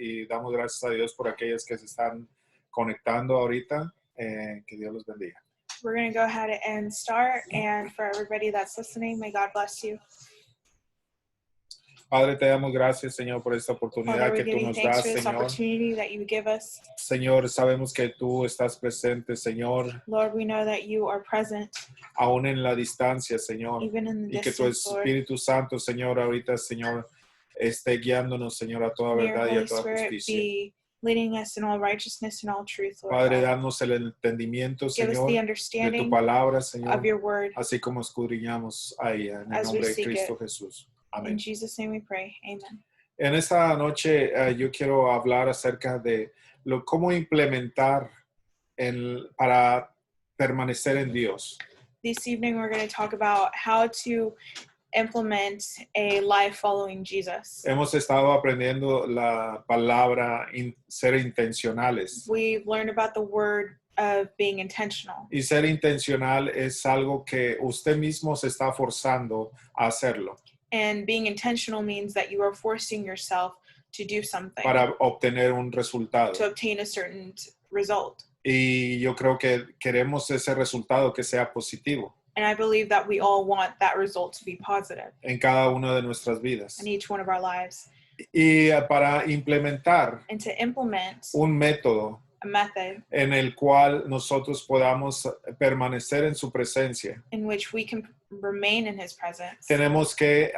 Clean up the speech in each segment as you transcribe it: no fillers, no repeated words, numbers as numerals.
y damos gracias a Dios por aquellos que se están conectando ahorita. Que Dios los bendiga. We're going to go ahead and start, and for everybody that's listening, may God bless you. Padre, te damos gracias, Señor, por esta Father, oportunidad we que give tú you nos thanks das, for this Señor. opportunity that you give us. Señor, sabemos que tú estás presente, Señor, Lord, we know that you are present, aún en la distancia, Señor. even in the Y que tu distance, Lord. Espíritu Santo, Señor, ahorita, Señor, esté guiándonos, Señor, a toda May your verdad y Holy a toda Spirit justicia. be leading us in all righteousness and all truth, Lord Padre, God. danos el entendimiento, Give us Señor, the de tu understanding palabra, of Señor, your word. así como escudriñamos a ella, en el As we nombre de seek Cristo it. Jesús. In Amén. Jesus' name we pray. Amen. En esta noche yo quiero hablar acerca de cómo implementar para permanecer en Dios. This evening we're going to talk about how to implement a life following Jesus. Hemos estado aprendiendo la palabra ser intencionales. We've learned about the word of being intentional. Y ser intencional es algo que usted mismo se está forzando a hacerlo And being intentional means that you are forcing yourself to do something para obtener un resultado. to obtain a certain result. Y yo creo que queremos ese resultado que sea positivo And I believe that we all want that result to be positive en cada una de nuestras vidas. in each one of our lives. Y para implementar And to implement un método a method en el cual nosotros podamos permanecer en su presencia, in which we can remain in his presence, tenemos que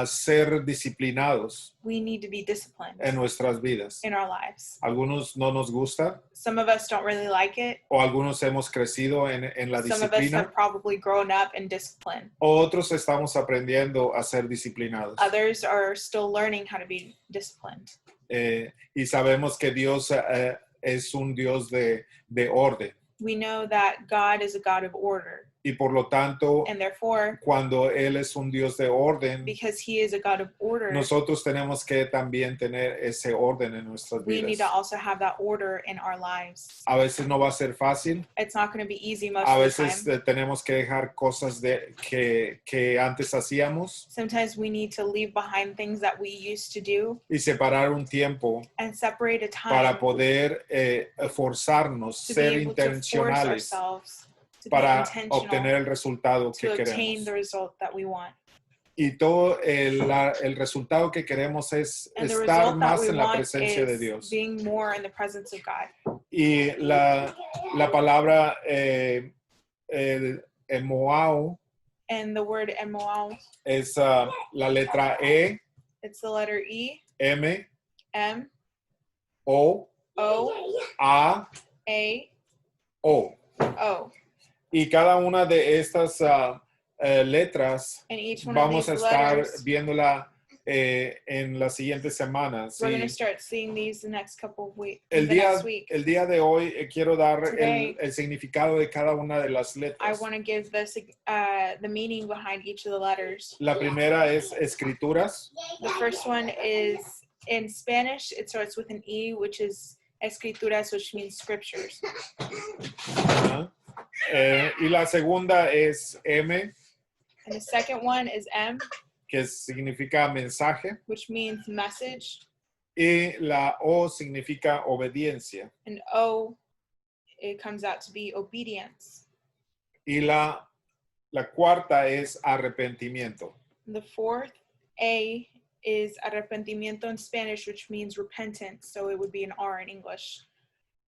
ser disciplinados we need to be disciplined en nuestras vidas. in our lives. Algunos no nos gusta Some of us don't really like it. o algunos hemos crecido en la Some of us disciplina have probably grown up in discipline. o otros estamos aprendiendo a ser disciplinados. Others are still learning how to be disciplined. Y sabemos que Dios es un Dios de orden We know that God is a God of order, y por lo tanto and therefore, cuando Él es un Dios de orden, because he is a God of order, nosotros tenemos que también tener ese orden en nuestras we need to vidas. also have that order in our lives. A veces no va a ser fácil, It's not going to be easy most a of the veces time. tenemos que dejar cosas que antes hacíamos Sometimes we need to leave behind things that we used to do y separar un tiempo and separate a time para poder forzarnos, to be ser able to force intencionales ourselves to be para intentional obtener el resultado que to obtain queremos. the result that we want. Y todo el resultado que queremos es And the estar result that más we en la want presencia de is Dios. being more in the presence of God. Y la palabra emoao And the word emoao, es la letra E, it's the letter E, M, M, O, O, A, A, O. O. Y cada una de estas letras And each one vamos a of these estar letters, viéndola en las siguientes semanas. we're going Y to start seeing these the next couple of weeks. el The next week. día de hoy quiero dar Today, el significado de cada una de las I letras. want to give this the meaning behind each of the letters. La primera es escrituras. The first one is in Spanish. It starts with an E, which is escrituras, which means scriptures. Ajá. Y la segunda es M, And the second one is M, que significa mensaje. which means message. Y la O significa obediencia. And O, it comes out to be obedience. Y la cuarta es arrepentimiento. And the fourth, A, is arrepentimiento in Spanish, which means repentance. So it would be an R in English.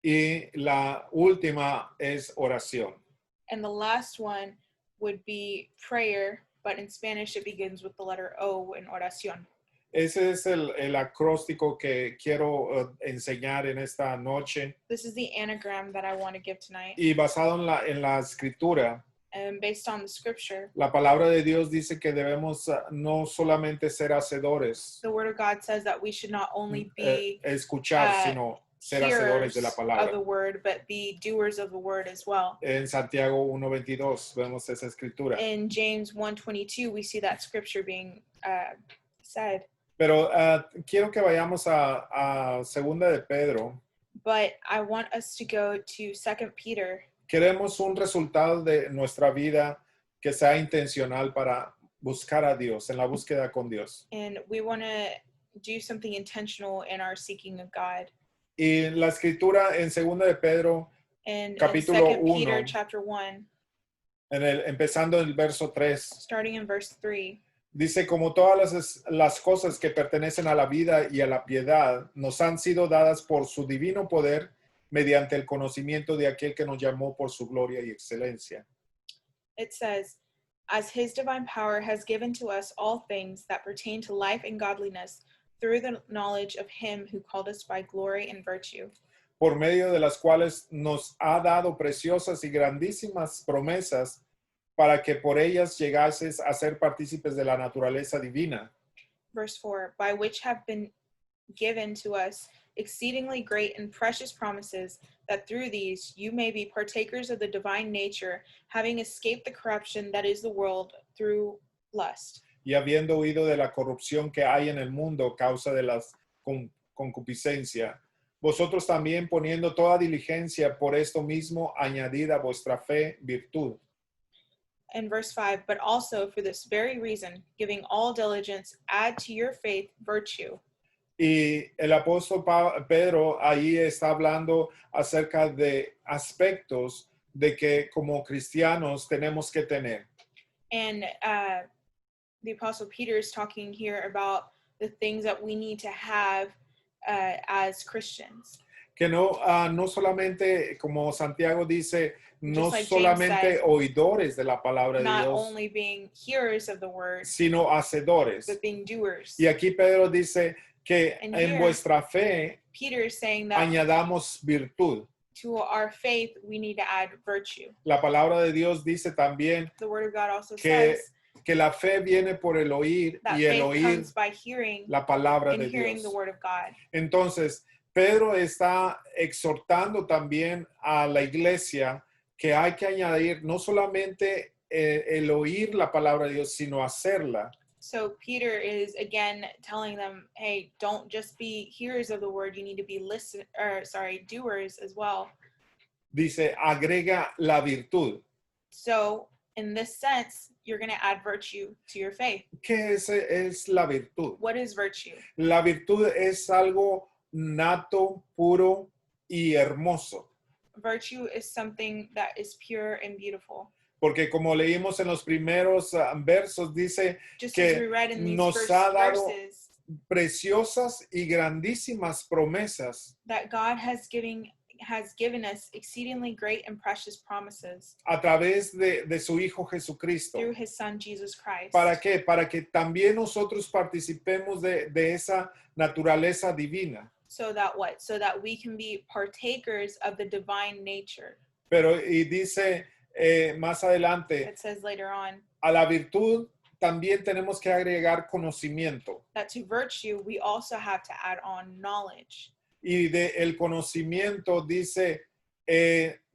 Y la última es oración. And the last one would be prayer, but in Spanish it begins with the letter O in oración. Ese es el acróstico que quiero enseñar en esta noche. This is the anagram that I want to give tonight. Y basado en la escritura, And based on the scripture, la palabra de Dios dice que debemos no solamente ser hacedores, the word of God says that we should not only be escuchar, sino ser hacedores hearers de la of the palabra. word, but be doers of the word as well. En Santiago 1:22 vemos esa escritura. In James 1:22, we see that scripture being said. Pero quiero que vayamos a Segunda de Pedro. But I want us to go to 2 Peter. Queremos un resultado de nuestra vida que sea intencional para buscar a Dios, en la búsqueda con Dios. And we want to do something intentional in our seeking of God. Y la escritura en 2 de Pedro, And in capítulo 2 Peter 1, chapter 1, empezando en el verso 3, starting in verse 3, dice, como todas las cosas que pertenecen a la vida y a la piedad nos han sido dadas por su divino poder mediante el conocimiento de aquel que nos llamó por su gloria y excelencia. it says, as his divine power has given to us all things that pertain to life and godliness through the knowledge of him who called us by glory and virtue, por medio de las cuales nos ha dado preciosas y grandísimas promesas para que por ellas llegases a ser partícipes de la naturaleza divina, verse 4, by which have been given to us exceedingly great and precious promises, that through these you may be partakers of the divine nature, having escaped the corruption that is the world through lust. y habiendo huido de la corrupción que hay en el mundo a causa de la concupiscencia, vosotros también poniendo toda diligencia por esto mismo, añadid a vuestra fe virtud. And verse 5, but also for this very reason, giving all diligence, add to your faith virtue. Y el apóstol Pedro ahí está hablando acerca de aspectos de que como cristianos tenemos que tener. And the Apostle Peter is talking here about the things that we need to have as Christians. Que no solamente, como Santiago dice, no Just like James solamente said, oidores de la palabra de Not Dios, only being hearers of the word, sino hacedores. but being doers. Y aquí Pedro dice que And en here, vuestra fe Peter is saying that añadamos virtud. to our faith, we need to add virtue. La palabra de Dios dice también The word of God also que, says que la fe viene por el oír that y el faith oír comes by hearing la palabra and de hearing Dios. the word of God. Entonces, Pedro está exhortando también a la iglesia que hay que añadir no solamente el oír la palabra de Dios, sino hacerla. So Peter is again telling them, hey, don't just be hearers of the word, you need to be doers as well. Dice, agrega la virtud. So in this sense, you're going to add virtue to your faith. ¿Qué es la virtud? What is virtue? La virtud es algo nato, puro y hermoso. Virtue is something that is pure and beautiful. Porque como leímos en los primeros versos, dice Just que as we read in these nos first ha dado verses, preciosas y grandísimas promesas that God has given us exceedingly great and precious promises a través de su Hijo Jesucristo. through his son Jesus Christ. ¿Para qué? Para que también nosotros participemos de esa naturaleza divina. So that what? So that we can be partakers of the divine nature. Pero, y dice más adelante, It says later on a la virtud también tenemos que agregar conocimiento. that to virtue we also have to add on knowledge. Y de el conocimiento dice,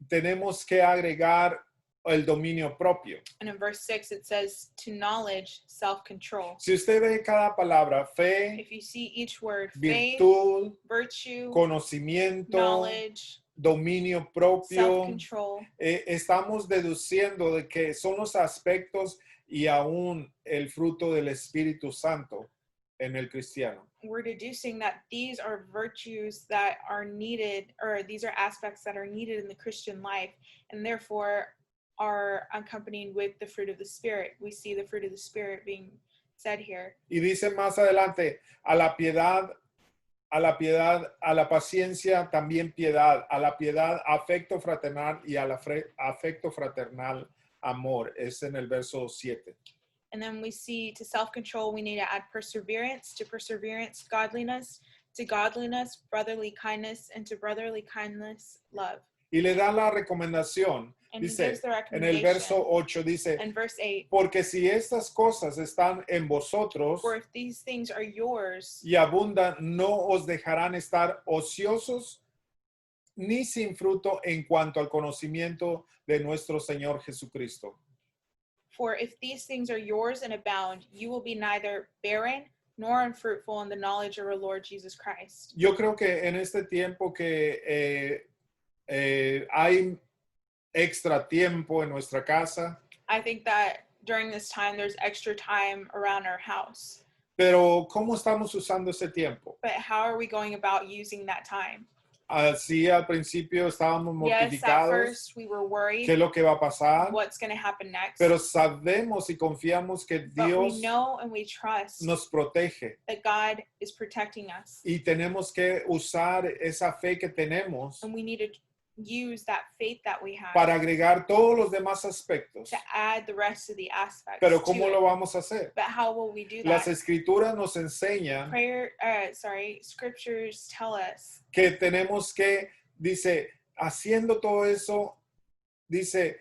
tenemos que agregar el dominio propio. And in verse 6 it says to knowledge, self-control. Si usted ve cada palabra, fe, If you see each word, faith, virtud, virtue, conocimiento, knowledge, dominio propio, self-control, estamos deduciendo de que son los aspectos y aún el fruto del Espíritu Santo en el cristiano. we're deducing that these are virtues that are needed, or these are aspects that are needed in the Christian life, and therefore are accompanied with the fruit of the Spirit. We see the fruit of the Spirit being said here. Y dice más adelante, a la piedad, a la paciencia también piedad, a la piedad afecto fraternal y a la afecto fraternal amor. Es en el verso 7. And then we see to self-control, we need to add perseverance, to perseverance, godliness, to godliness, brotherly kindness, and to brotherly kindness, love. Y le da la recomendación, And he dice, gives the en el verso recommendation 8 dice, in verse 8, porque si estas cosas están en vosotros for if these things are yours y abundan, no os dejarán estar ociosos ni sin fruto en cuanto al conocimiento de nuestro Señor Jesucristo. For if these things are yours and abound, you will be neither barren nor unfruitful in the knowledge of our Lord Jesus Christ. Yo creo que en este tiempo que hay extra tiempo en nuestra casa, I think that during this time, there's extra time around our house. Pero ¿cómo estamos usando ese tiempo? But how are we going about using that time? Así al principio estábamos Yes, at mortificados, first we were qué worried es lo que va a pasar, what's going to happen next. pero sabemos y confiamos que But we Dios know and we trust nos protege that God is protecting us. y tenemos que usar esa fe que tenemos And we need to use that faith that we have para agregar todos los demás aspectos. to add the rest of the aspects Pero to ¿cómo it. lo vamos a hacer? But how will we do Las that? escrituras nos enseñan Scriptures tell us que tenemos que, dice, haciendo todo eso, dice,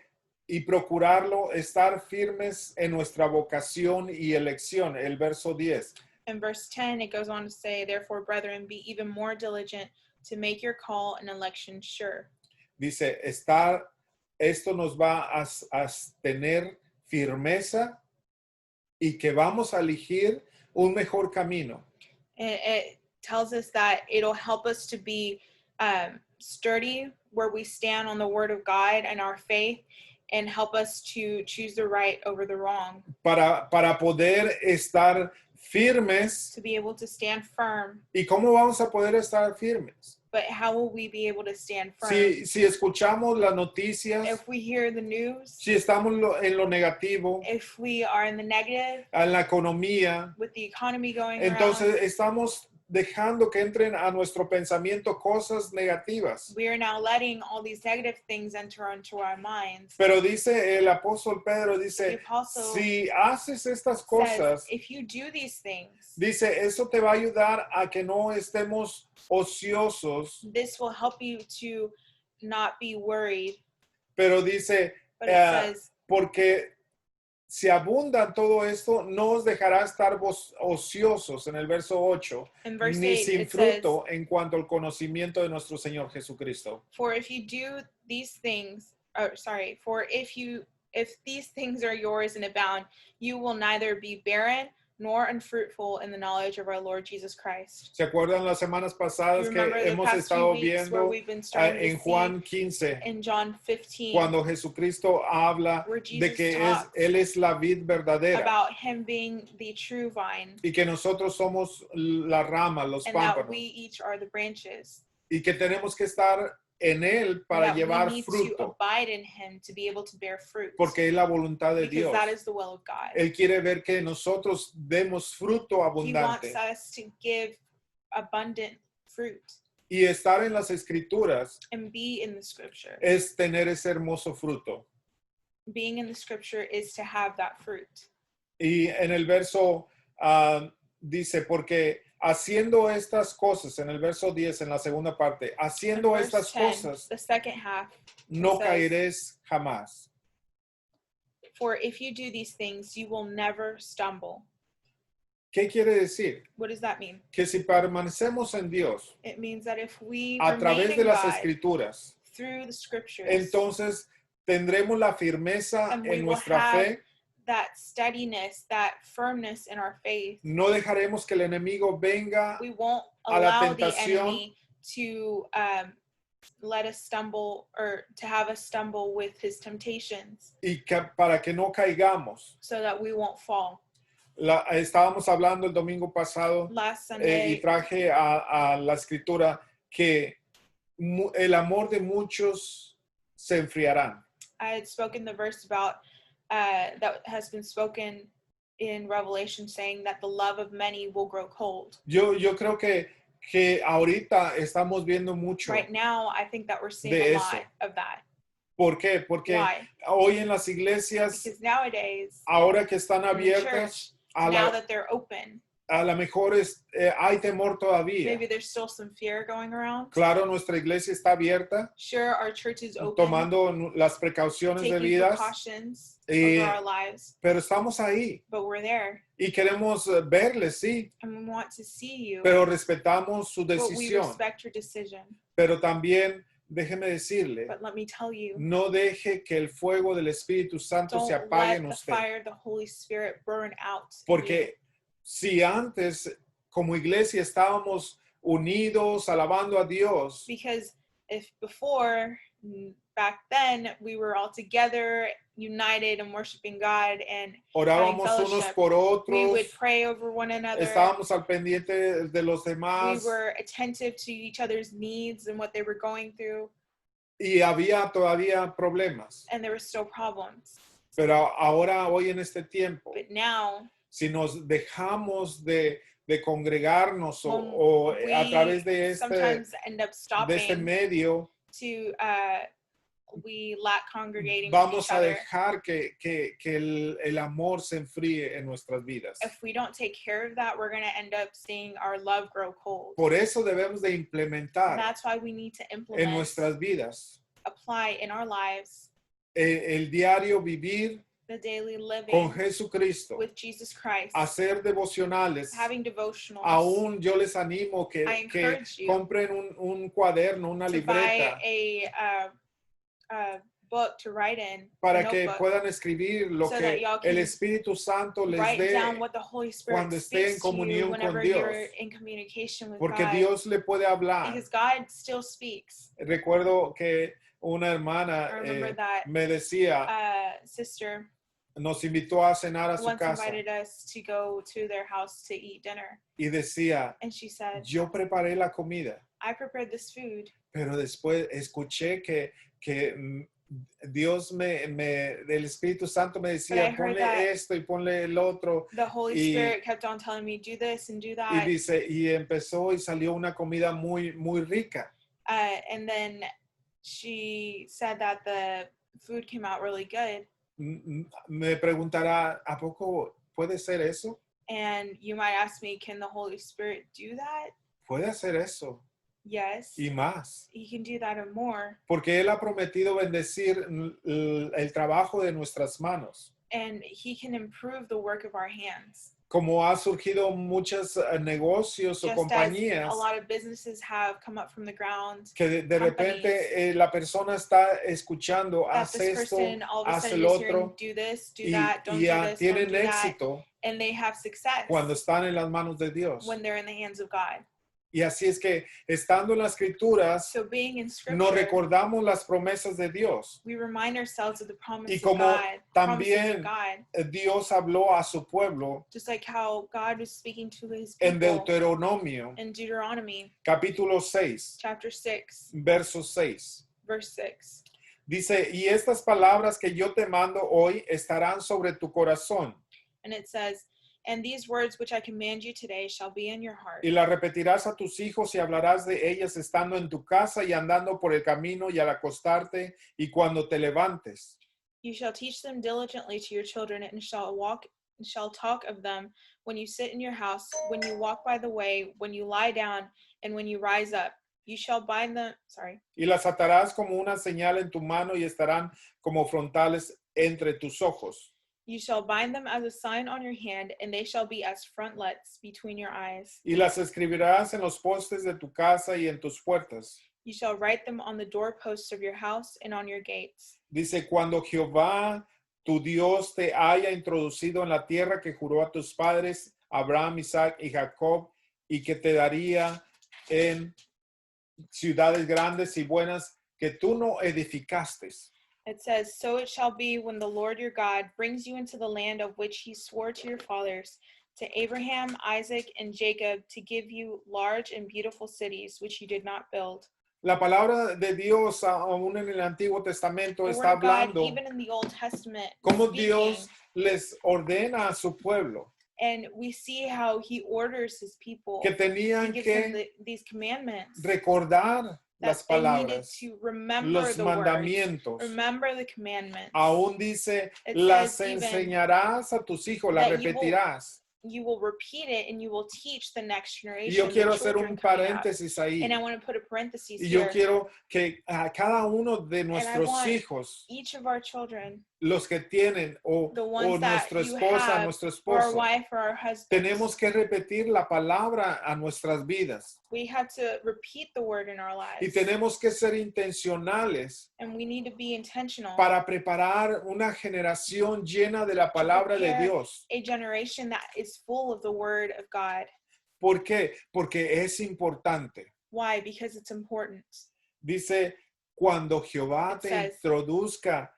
y procurarlo, estar firmes en nuestra vocación y elección, el verso 10. in verse 10, it goes on to say, therefore, brethren, be even more diligent to make your call and election sure. Dice, esto nos va a tener firmeza y que vamos a elegir un mejor camino. It tells us that it'll help us to be sturdy where we stand on the word of God and our faith, and help us to choose the right over the wrong. Para poder estar firmes. To be able to stand firm. ¿Y cómo vamos a poder estar firmes? But how will we be able to stand firm? Si escuchamos las noticias, if we hear the news, si estamos en lo negativo, if we are in the negative, en la economía, with the economy going entonces around, estamos dejando que entren a nuestro pensamiento cosas negativas. we are now letting all these negative things enter into our minds. Pero dice el apóstol Pedro, The dice, apostle si haces estas says, cosas, if you do these things, dice, eso te va a ayudar a que no estemos ociosos, this will help you to not be worried. pero dice, But it says, porque si abundan todo esto, no os dejará estar ociosos, en el verso 8, in verse ni 8, sin it says, fruto en cuanto al conocimiento de nuestro Señor Jesucristo. for if you do these things, if these things are yours and abound, you will neither be barren nor unfruitful in the knowledge of our Lord Jesus Christ. ¿Se acuerdan las semanas pasadas You que remember the hemos past estado few weeks where viendo we've been starting en to Juan see 15, in John 15 cuando Jesucristo habla where de Jesus que talks Él es la vid verdadera about him being the true vine y que nosotros somos la rama, los and that pámpanos, we each are the branches. y que tenemos que estar en Él para And that llevar we need to fruto, abide in him to be able to bear fruit. porque es la voluntad de Because Dios. that is the will of God. Él quiere ver que nosotros demos fruto He wants abundante. us to give abundant fruit Y estar en las escrituras and be in the scripture. es tener ese hermoso fruto. Being in the scripture is to have that fruit. Y en el verso dice, porque haciendo estas cosas, en el verso 10, en la segunda parte, haciendo In verse estas 10, cosas, the second half, no says, caeréis jamás. for if you do these things, you will never stumble. ¿Qué quiere decir? What does that mean? Que si permanecemos en Dios It means that if we a remain través de in las God escrituras, through the scriptures, entonces tendremos la firmeza and we en will nuestra have fe. that steadiness, that firmness in our faith, No dejaremos que el enemigo venga we won't a la allow the tentación. enemy to let us stumble or to have us stumble with his temptations y para que no caigamos. so that we won't fall. Estábamos hablando el domingo pasado Last y Sunday, traje a la escritura que el amor de muchos se enfriarán. I had spoken the verse about that has been spoken in Revelation saying that the love of many will grow cold. Yo creo que ahorita estamos viendo mucho. Right now, I think that we're seeing De a eso. lot of that. ¿Por qué? Porque Why? hoy en las iglesias, Because nowadays, ahora que están in the abiertas, church, now that they're open, a lo mejor hay temor todavía. maybe there's still some fear going around. Claro, nuestra iglesia está abierta, Sure, our church is open, tomando las precauciones taking debidas, precautions y- over our lives, pero estamos ahí but we're there, y queremos verles, sí, and we want to see you, pero respetamos su but we decisión. respect your decision. Pero también, déjeme decirle, But let me tell you, no deje que el fuego del Espíritu Santo se don't apague let en the usted. fire of the Holy Spirit burn out in you. Porque si antes como iglesia estábamos unidos, alabando a Dios, Because if before, back then, we were all together united and worshiping God and having Orábamos unos fellowship. por We would otros, pray over one another. estábamos al pendiente de los We demás were attentive to each other's needs and what they were going through, y había todavía problemas. and there were still problems. Pero ahora, hoy en este tiempo, But now, si nos dejamos de congregarnos when o a través we sometimes end up de este stopping medio, to, we lack congregating with vamos each a other. dejar que el amor se enfríe en nuestras vidas. If we don't take care of that, we're going to end up seeing our love grow cold. Por eso debemos de And implementar that's why we need to en implement, nuestras vidas apply in our lives, el diario vivir the daily con living Jesucristo, with Jesus Christ, hacer devocionales. having devotionals, Aún yo les animo I que encourage you compren un cuaderno, una to buy libreta, a book to write in, a para que notebook, puedan escribir lo so that que y'all el can Espíritu Santo les write down dé, what the Holy Spirit cuando esté en speaks to you comunión con whenever Dios. you're in communication with porque God. Dios le puede hablar. Because God still speaks. Recuerdo que una hermana I remember that me decía, sister nos invitó a cenar a su once casa invited us to go to their house to eat dinner. y decía, And she said, yo preparé la comida, I prepared this food, pero después escuché que Dios el Espíritu Santo me but I decía, heard ponle that esto y ponle el otro. the Holy Y- Spirit kept on telling me, do this and do Y that. dice, y empezó y salió una comida muy, muy rica. And then she said that the food came out really good. Me preguntará, ¿a poco puede ser eso? And you might ask me, can the Holy Spirit do that? Puede hacer eso Yes, y más. he can do that and more. Porque Él ha prometido bendecir el trabajo de nuestras manos. And he can improve the work of our hands. Como ha surgido muchos negocios o Just as compañías a lot of businesses have come up from the ground, que de repente la persona está escuchando, that haz this esto, person all of a haz sudden el is hearing, otro, do this, do y, that, don't y do this, don't tienen do that, éxito and they have success cuando están en las manos de Dios. when they're in the hands of God. Y así es que, estando en las Escrituras, So being in nos Scripture, recordamos las promesas de Dios. we remind ourselves of the promise Y of como God, promises también of God, Dios habló a su pueblo just like how God was speaking to his en people Deuteronomio, in Deuteronomy capítulo 6, chapter 6, verso 6. verse 6. Dice, y estas palabras que yo te mando hoy estarán sobre tu corazón And it says, and these words which I command you today shall be in your heart. y las repetirás a tus hijos y hablarás de ellas estando en tu casa y andando por el camino y al acostarte y cuando te levantes. You shall teach them diligently to your children, and shall talk of them when you sit in your house, when you walk by the way, when you lie down, and when you rise up. You shall bind them, Y las atarás como una señal en tu mano y estarán como frontales entre tus ojos. you shall bind them as a sign on your hand, and they shall be as frontlets between your eyes. Y las escribirás en los postes de tu casa y en tus puertas. You shall write them on the doorposts of your house and on your gates. Dice, cuando Jehová, tu Dios, te haya introducido en la tierra que juró a tus padres, Abraham, Isaac y Jacob, y que te daría en ciudades grandes y buenas que tú no edificaste. It says, so it shall be when the Lord your God brings you into the land of which he swore to your fathers, to Abraham, Isaac, and Jacob, to give you large and beautiful cities, which you did not build. La palabra de Dios, aún en el Antiguo Testamento, The está word of God, hablando even in the Old Testament, cómo speaking, Dios les ordena a su pueblo and we see how he orders his people. que He tenían gives them que these commandments, recordar that las they needed palabras, to remember los the words, mandamientos. remember the commandments. Aún dice, It las says even enseñarás a tus hijos, las that you will repetirás. you will repeat it and you will teach the next Y generation. yo quiero the hacer children un coming up. paréntesis ahí. And I want to put a parenthesis Y yo here. quiero que a cada uno de nuestros want hijos, Each of our children, los que tienen, o the ones that nuestra you esposa, have, nuestro or our esposo, wife or our husband, tenemos que repetir la palabra a nuestras vidas. we have to repeat the word in our Y lives. tenemos que ser intencionales And we need to be intentional para preparar una generación llena de la palabra de prepare Dios. a generation that is full of the word of God. ¿Por qué? Porque es importante. Why? Because it's important. Dice, cuando Jehová It te says- introduzca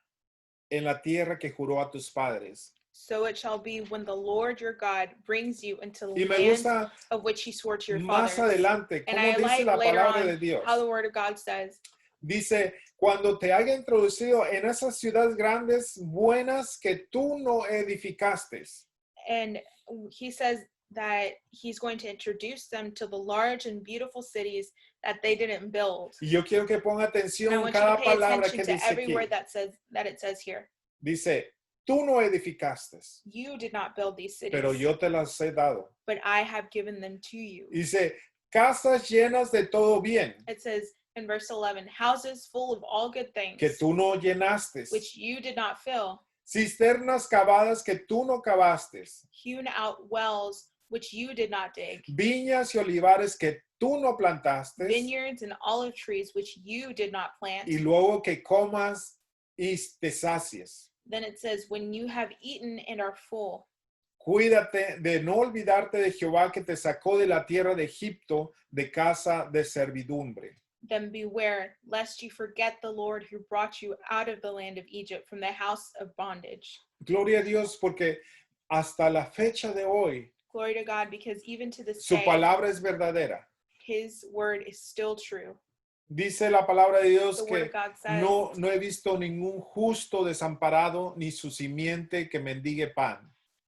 en la tierra que juró a tus padres. So it shall be when the Lord your God brings you into the Y me land gusta of which he swore to your más fathers. adelante And cómo I dice like la later palabra on de Dios. how the word of God says, Dice, cuando te haya introducido en esas ciudades grandes, buenas que tú no edificaste. and he says that he's going to introduce them to the large and beautiful cities that they didn't build. Y yo quiero que ponga And I atención want you to cada pay palabra attention que to dice every aquí. word that it says here. Dice, tú no edificaste, You did not build these cities, pero yo te las he dado. but I have given them to you. Dice, casas llenas de todo bien, It says in verse 11, houses full of all good things, que tú no llenaste. which you did not fill, Cisternas cavadas que tú no cavaste. hewn out wells, which you did not dig, Viñas y olivares que tú no plantaste. vineyards and olive trees, which you did not plant. Y luego que comas y te sacies. Then it says, when you have eaten and are full, Cuídate de no olvidarte de Jehová que te sacó de la tierra de Egipto, de casa de servidumbre. then beware, lest you forget the Lord who brought you out of the land of Egypt from the house of bondage. Gloria a Dios porque hasta la fecha de hoy Glory to God, because even to this su day, palabra es verdadera. his word is still true. Dice la palabra de Dios The word que of God says, no he visto ningún justo desamparado ni su simiente que mendigue pan.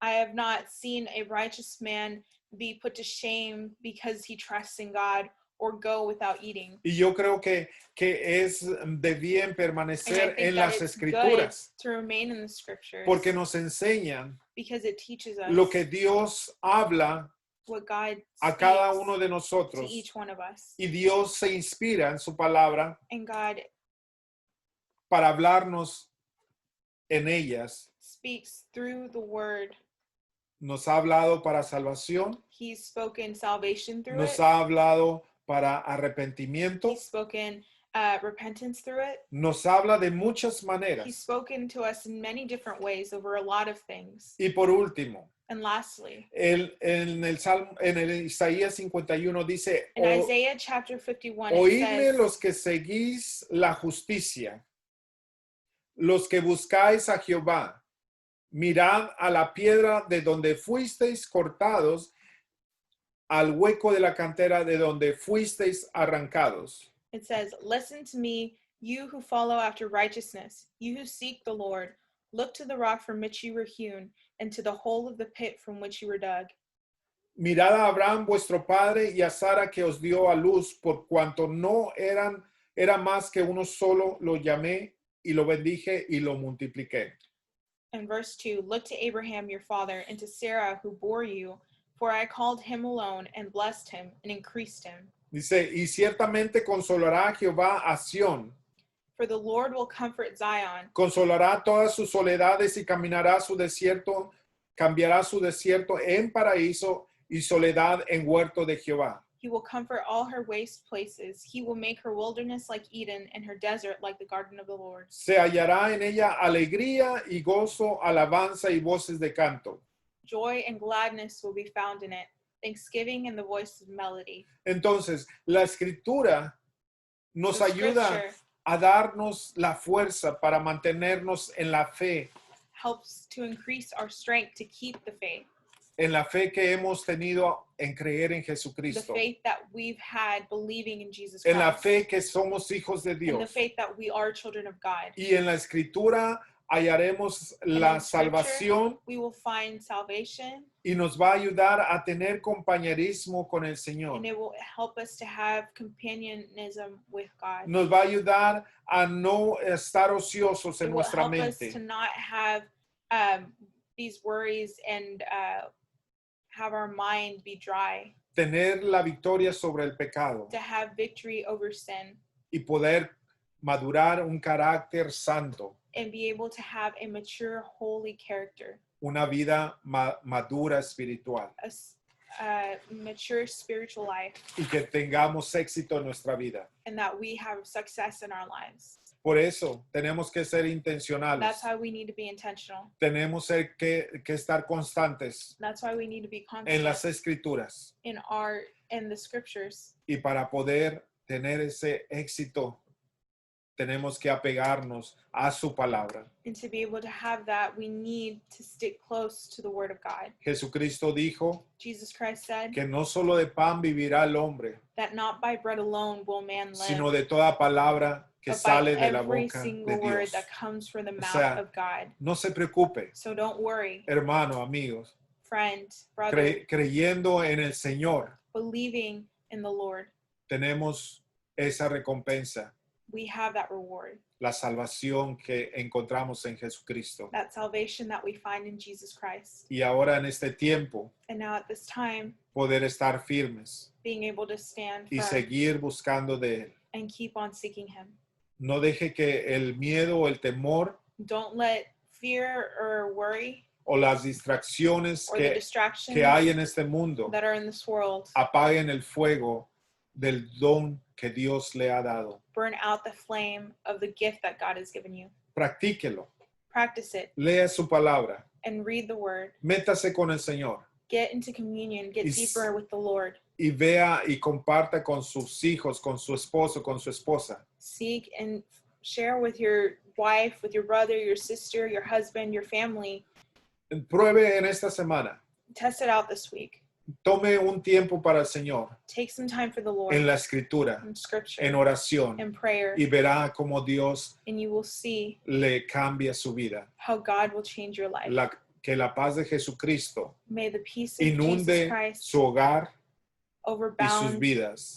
I have not seen a righteous man be put to shame because he trusts in God or go without eating. Y yo creo que es de bien And I permanecer think en that las it's escrituras good to remain in the scriptures porque nos enseñan because it teaches us lo que Dios habla what God a cada speaks uno de to nosotros. each one of us. Y Dios se inspira en su palabra And God para hablarnos en ellas. speaks through the word. Nos ha hablado para salvación, He's spoken salvation through nos it. ha hablado para arrepentimiento, He's spoken repentance through it. nos habla de muchas He's maneras. spoken to us in many different ways over a lot of things. Y por último, And lastly, en el Isaías 51 dice, in Isaiah chapter 51, it oídme says, los que seguís la justicia, los que buscáis a Jehová, mirad a la piedra de donde fuisteis cortados, al hueco de la cantera de donde fuisteis arrancados. it says, listen to me, you who follow after righteousness, you who seek the Lord. Look to the rock from which you were hewn, and to the hole of the pit from which you were dug. Mirad a Abraham vuestro padre y a Sara que os dio a luz, por cuanto no era más que uno solo, lo llamé y lo bendije y lo multipliqué. And verse 2, look to Abraham your father, and to Sarah who bore you, for I called him alone, and blessed him, and increased him. Dice, y ciertamente consolará Jehová a Sión, For the Lord will comfort Zion, consolará todas sus soledades y caminará su desierto, cambiará su desierto en paraíso y soledad en huerto de Jehová. he will comfort all her waste places. He will make her wilderness like Eden, and her desert like the garden of the Lord. Se hallará en ella alegría y gozo, alabanza y voces de canto. Joy and gladness will be found in it, thanksgiving and the voice of melody. Entonces, la escritura nos The ayuda scripture a darnos la fuerza para mantenernos en la fe, helps to increase our strength to keep the faith, en la fe que hemos tenido en creer en the Jesucristo, faith that we've had believing in Jesus en la Christ, fe que somos hijos de and the Dios. faith that we are children of God. Y en la escritura hallaremos And la in scripture, salvación we will find salvation, y nos va a ayudar a tener compañerismo con el Señor. and it will help us to have companionism with God. Nos va a ayudar a no estar ociosos It en will nuestra help us to mente. not have these worries and have our mind be dry, Tener la victoria sobre el pecado to have victory over sin, y poder madurar un carácter santo, and be able to have a mature, holy character, una vida madura espiritual a mature spiritual life, y que tengamos éxito en nuestra vida. and that we have success in our lives. Por eso tenemos que ser intencionales, That's why we need to be intentional. tenemos que estar constantes That's why we need to be en las constant escrituras in the scriptures. y para poder tener ese éxito tenemos que apegarnos a su palabra. And to be able to have that, we need to stick close to the Word of God. Jesucristo dijo Jesus Christ said que no solo de pan vivirá el hombre, that not by bread alone will man sino live, de toda palabra que but by sale de la every boca de single Dios. word that comes from the O mouth sea, of God. no se preocupe, So don't worry, hermano, amigos, friend, brother, creyendo en el Señor, believing in the Lord. tenemos esa recompensa, We have that reward, la salvación que encontramos en Jesucristo. that salvation that we find in Jesus Christ. Y ahora en este tiempo, And now at this time, poder estar firmes being able to stand y firm seguir buscando de Él. and keep on seeking Him. No deje que el miedo o el temor Don't let fear or worry o las distracciones or the distractions que hay en este mundo that are in this world apaguen el fuego del don que Dios le ha dado. burn out the flame of the gift that God has given you. Practíquelo. Practice it Lea su palabra. and read the Word. Métase con el Señor Get into communion, get Y deeper with the Lord. y vea y comparta con sus hijos, con su esposo, con su esposa. Seek and share with your wife, with your brother, your sister, your husband, your family. Pruebe en esta semana. Test it out this week. Tome un tiempo para el Señor Take some time for the Lord en la escritura, in scripture, en oración, in prayer, y verá cómo Dios and you will see le cambia su vida. how God will change your life. Que la paz de Jesucristo May the peace of Jesus inunde Christ su hogar y sus overbound vidas.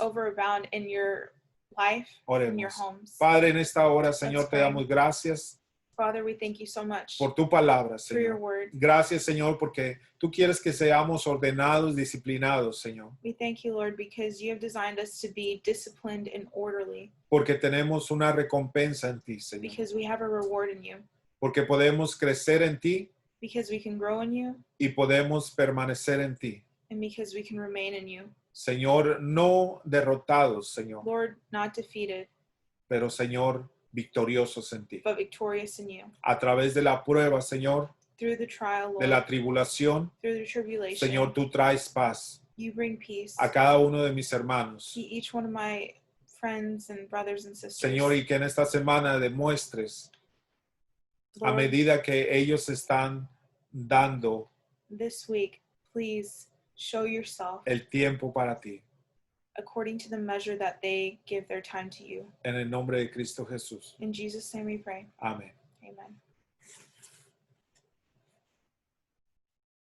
in your life, in your Oremos. homes. Padre, en esta hora, Señor, Let's te pray. damos gracias Father, we thank you so much por tu palabra, for your Señor. word. Gracias, Señor, porque tú quieres que seamos ordenados, disciplinados, Señor. We thank you, Lord, because you have designed us to be disciplined and orderly, Porque tenemos una recompensa en ti, Señor. because we have a reward in you, Porque podemos crecer en ti because we can grow in you, y podemos permanecer en ti. and because we can remain in you. Señor, no derrotados, Señor, Lord, not defeated, pero, Señor, victoriosos en ti. but victorious in you. A través de la prueba, Señor, Through the trial, de Lord, la tribulación, through the tribulation, Señor, tú traes paz you bring peace a cada uno de mis hermanos. to each one of my friends and brothers and sisters. Señor, y que en esta semana demuestres a Lord, medida que ellos están dando this week, please show yourself el tiempo para ti. according to the measure that they give their time to you. En el nombre de Cristo Jesús. In Jesus' name we pray. Amén. Amen.